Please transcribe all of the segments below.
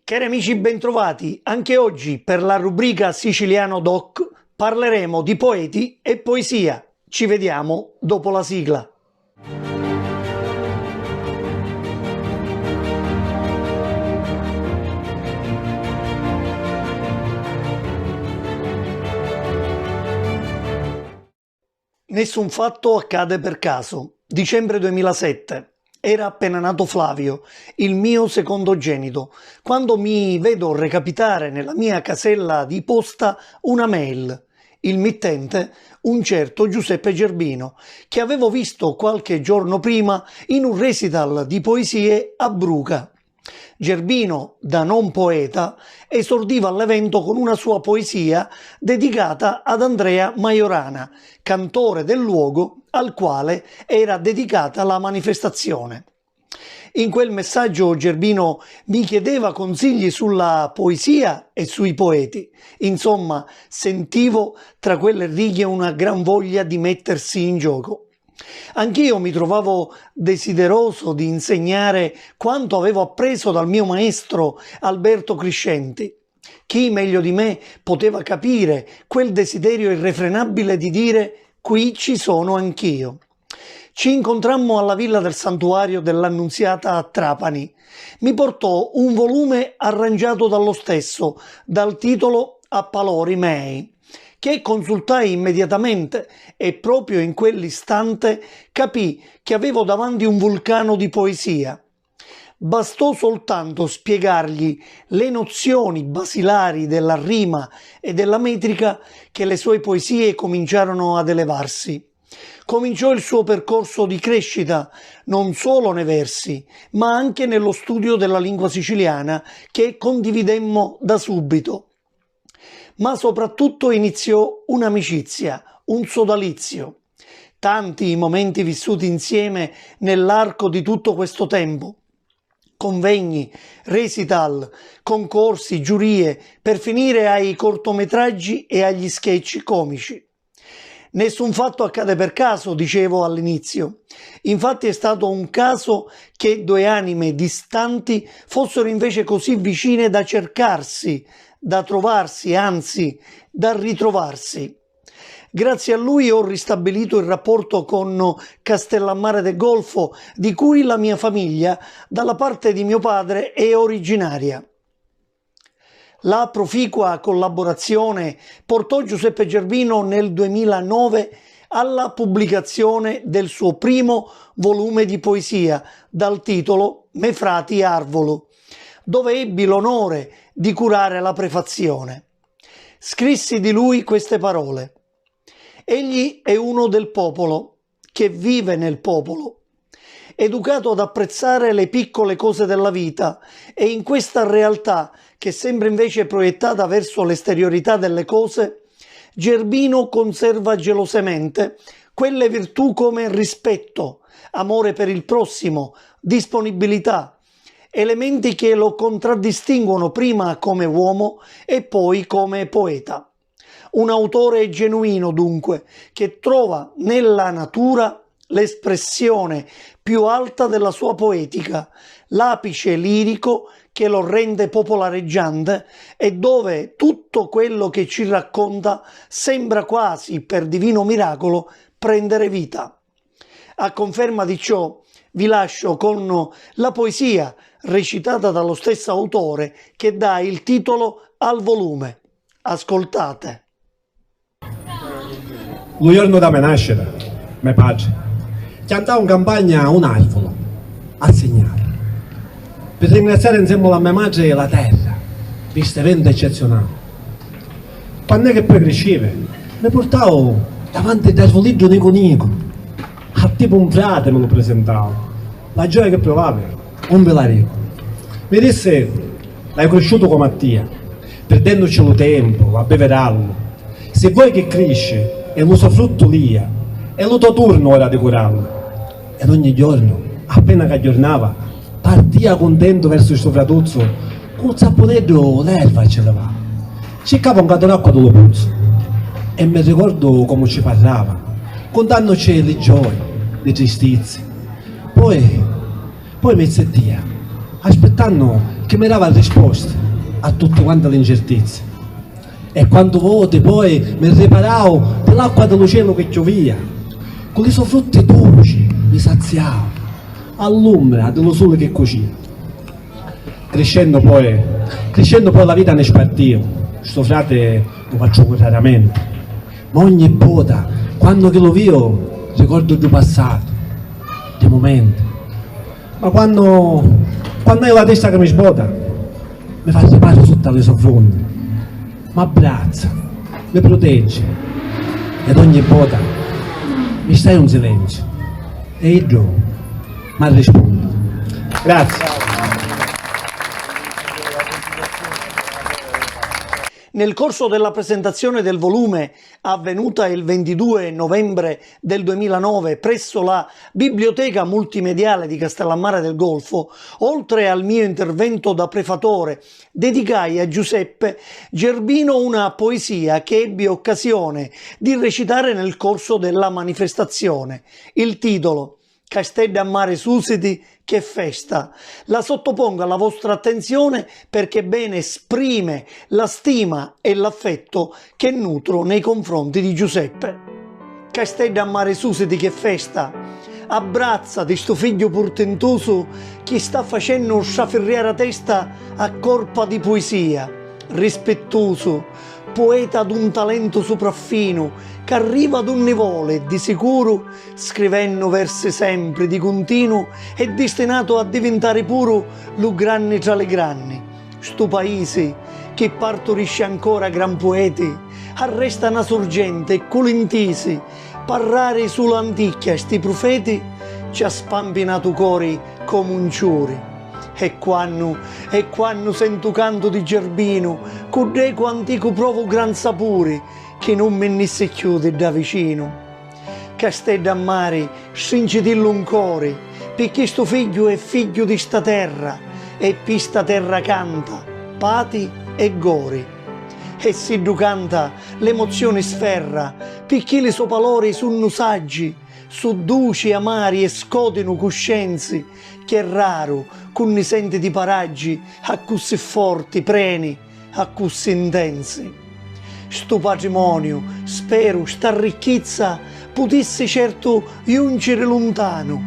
Cari amici, bentrovati. Anche oggi per la rubrica Siciliano Doc parleremo di poeti e poesia. Ci vediamo dopo la sigla. Nessun fatto accade per caso. Dicembre 2007. Era appena nato Flavio, il mio secondogenito, quando mi vedo recapitare nella mia casella di posta una mail. Il mittente, un certo Giuseppe Gerbino, che avevo visto qualche giorno prima in un recital di poesie a Bruca. Gerbino, da non poeta, esordiva all'evento con una sua poesia dedicata ad Andrea Majorana, cantore del luogo al quale era dedicata la manifestazione. In quel messaggio Gerbino mi chiedeva consigli sulla poesia e sui poeti. Insomma, sentivo tra quelle righe una gran voglia di mettersi in gioco. Anch'io mi trovavo desideroso di insegnare quanto avevo appreso dal mio maestro Alberto Criscenti. Chi meglio di me poteva capire quel desiderio irrefrenabile di dire «qui ci sono anch'io». Ci incontrammo alla Villa del Santuario dell'Annunziata a Trapani. Mi portò un volume arrangiato dallo stesso, dal titolo A Palori Mei, che consultai immediatamente e proprio in quell'istante capii che avevo davanti un vulcano di poesia. Bastò soltanto spiegargli le nozioni basilari della rima e della metrica che le sue poesie cominciarono ad elevarsi. Cominciò il suo percorso di crescita non solo nei versi, ma anche nello studio della lingua siciliana che condividemmo da subito. Ma soprattutto iniziò un'amicizia, un sodalizio. Tanti i momenti vissuti insieme nell'arco di tutto questo tempo. Convegni, recital, concorsi, giurie, per finire ai cortometraggi e agli sketch comici. Nessun fatto accade per caso, dicevo all'inizio. Infatti è stato un caso che due anime distanti fossero invece così vicine da cercarsi, da trovarsi, anzi, da ritrovarsi. Grazie a lui ho ristabilito il rapporto con Castellammare del Golfo, di cui la mia famiglia, dalla parte di mio padre, è originaria. La proficua collaborazione portò Giuseppe Gerbino nel 2009 alla pubblicazione del suo primo volume di poesia, dal titolo Me frati Arvolo, dove ebbi l'onore di curare la prefazione. Scrissi di lui queste parole. Egli è uno del popolo, che vive nel popolo, educato ad apprezzare le piccole cose della vita e in questa realtà, che sembra invece proiettata verso l'esteriorità delle cose, Gerbino conserva gelosamente quelle virtù come rispetto, amore per il prossimo, disponibilità, elementi che lo contraddistinguono prima come uomo e poi come poeta. Un autore genuino, dunque, che trova nella natura l'espressione più alta della sua poetica, l'apice lirico che lo rende popolareggiante e dove tutto quello che ci racconta sembra quasi, per divino miracolo, prendere vita. A conferma di ciò, vi lascio con la poesia recitata dallo stesso autore che dà il titolo al volume. Ascoltate. Lo giorno da me nascere, mio padre, chiantava in campagna un arvolo, a segnare, per ringraziare insieme alla mia madre la terra, per questo evento eccezionale. Quando è che poi cresceva, mi portavo davanti all'arvolino Nico Nico, a tipo un frate me lo presentavo, la gioia che provavo, non ve la dico. Mi disse, l'hai cresciuto come Mattia, perdendoci lo tempo, a beverarlo, se vuoi che cresce, e lo suo frutto lia, e lo tuo turno ora di curarlo. Ed ogni giorno, appena che aggiornava, partia contento verso il suo fratuzzo, con il zapponetto l'erba ce l'aveva. Cercava un gatto d'acqua dello puzzo, e mi ricordo come ci parlava, contandoci le gioie, le tristizie. Poi mi sentia, aspettando che mi dava risposte a tutte quante le incertezze. E quando volte poi mi riparavo dell'acqua dello cielo che piovia, con le sue frutte dolci mi saziavo, all'ombra dello sole che cuciva. Crescendo poi la vita ne spartio, sto frate lo faccio raramente, ma ogni volta, quando che lo vedo, ricordo il passato, dei momenti. Ma quando hai la testa che mi sbota, mi fa riparo sotto le sue fronte, mi abbraccia, mi protegge, ed ogni volta mi stai un silenzio, e io mi rispondo. Grazie. Nel corso della presentazione del volume, avvenuta il 22 novembre del 2009 presso la Biblioteca Multimediale di Castellammare del Golfo, oltre al mio intervento da prefatore, dedicai a Giuseppe Gerbino una poesia che ebbi occasione di recitare nel corso della manifestazione. Il titolo: Castellammare susiti, che festa. La sottopongo alla vostra attenzione perché bene esprime la stima e l'affetto che nutro nei confronti di Giuseppe. Castellammare susiti, che festa. Abbrazza di sto figlio portentoso che sta facendo sciaferriare a testa a corpa di poesia. Rispettoso, poeta d'un talento sopraffino, che arriva ad un nivole di sicuro, scrivendo versi sempre di continuo, è destinato a diventare puro lo granne tra le granni. Sto paese che partorisce ancora gran poeti, arresta una sorgente e colintisi, parlare sull'anticchia sti profeti, ci ha spampinato cori come un ciuri. E quando sento canto di Gerbino, con eco antico provo gran sapore, che non me ne si chiude da vicino. Castellammare, stringitillo un core, perché sto figlio è figlio di sta terra, e pi sta terra canta, pati e gori. E si du canta, l'emozione sferra, perché le suo valori sono saggi, su duci, amari e scodino coscienzi, che è raro, con ne sente di paraggi, a così forti, preni, a così intensi. Sto patrimonio, spero, sta ricchezza, potesse certo giungere lontano,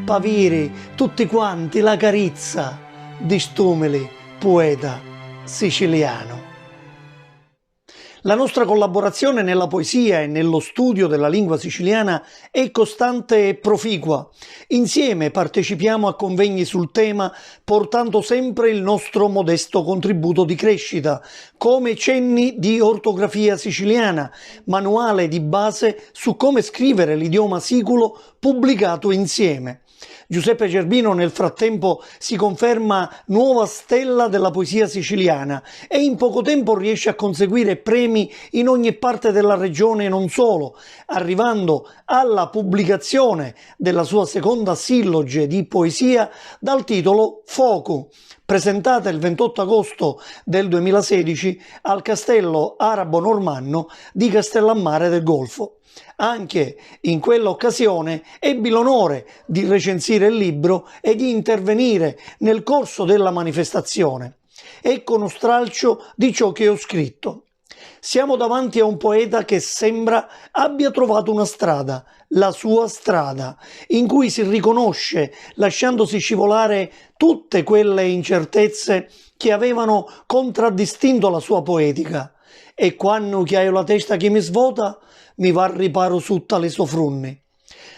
pavire tutti quanti la carizza di stumele poeta siciliano. La nostra collaborazione nella poesia e nello studio della lingua siciliana è costante e proficua. Insieme partecipiamo a convegni sul tema, portando sempre il nostro modesto contributo di crescita, come cenni di ortografia siciliana, manuale di base su come scrivere l'idioma siculo pubblicato insieme. Giuseppe Gerbino nel frattempo si conferma nuova stella della poesia siciliana e in poco tempo riesce a conseguire premi in ogni parte della regione e non solo, arrivando alla pubblicazione della sua seconda silloge di poesia dal titolo Foco, presentata il 28 agosto del 2016 al Castello Arabo Normanno di Castellammare del Golfo. Anche in quell'occasione ebbi l'onore di recensire il libro e di intervenire nel corso della manifestazione. Ecco uno stralcio di ciò che ho scritto. Siamo davanti a un poeta che sembra abbia trovato una strada, la sua strada, in cui si riconosce lasciandosi scivolare tutte quelle incertezze che avevano contraddistinto la sua poetica. E quando che hai la testa che mi svota, mi va al riparo sutta le sue frunne.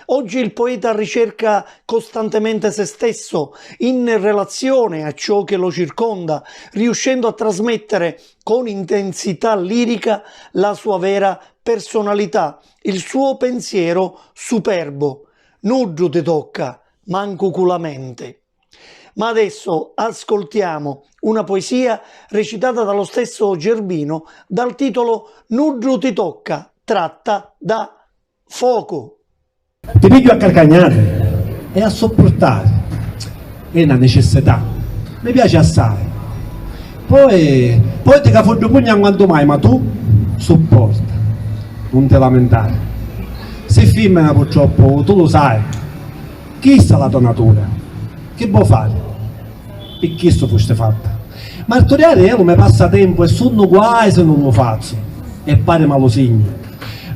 Oggi il poeta ricerca costantemente se stesso in relazione a ciò che lo circonda, riuscendo a trasmettere con intensità lirica la sua vera personalità, il suo pensiero superbo. Nuggio ti tocca, manco con la mente. Ma adesso ascoltiamo una poesia recitata dallo stesso Gerbino dal titolo Nuggio ti tocca, tratta da Foco. Ti piglio a calcagnare e a sopportare, è una necessità, mi piace assai. Poi ti cafoggio pugna quanto mai, ma tu sopporta, non ti lamentare. Se femmina purtroppo, tu lo sai, chi sa la tua natura, che vuoi fare? E chi sto foste fatta? Martoriare io mi passa tempo e sono guai se non lo faccio. E pare me lo segno.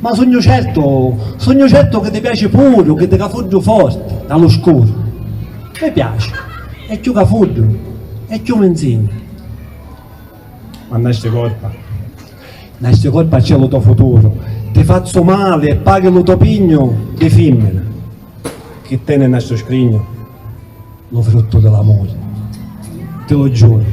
Ma sogno certo che ti piace pure, che ti cafuggio forte, dallo scuro. Mi piace. E più cafuggio, e più mi insegni. Ma nasce colpa c'è lo tuo futuro. Ti faccio male e paghi lo tuo pigno di femmina. Che te ne nasce scrigno, lo frutto dell'amore. Te lo giuro,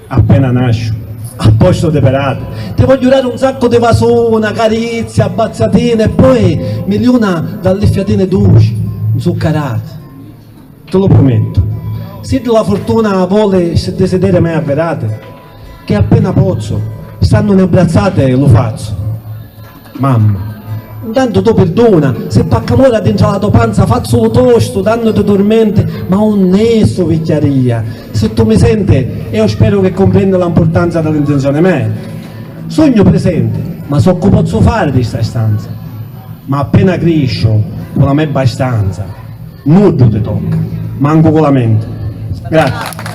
appena nascio, a posto di perate, ti voglio dare un sacco di vasona, carizze, abbazzatine e poi miliona dalle fiatine dolci, zuccherate. Te lo prometto. Se la fortuna vuole sedere me a verate, che appena posso, stanno ne abbracciate lo faccio. Mamma, intanto tu perdona, se paccamora dentro la tua panza faccio lo tosto, danno ti dormente, ma un nesso vecchiaria. Se tu mi senti, io spero che comprenda l'importanza dell'intenzione mia. Sogno presente, ma so che posso fare di sta stanza. Ma appena cresco, con la mia abbastanza, nudo ti tocca, manco con la mente. Grazie.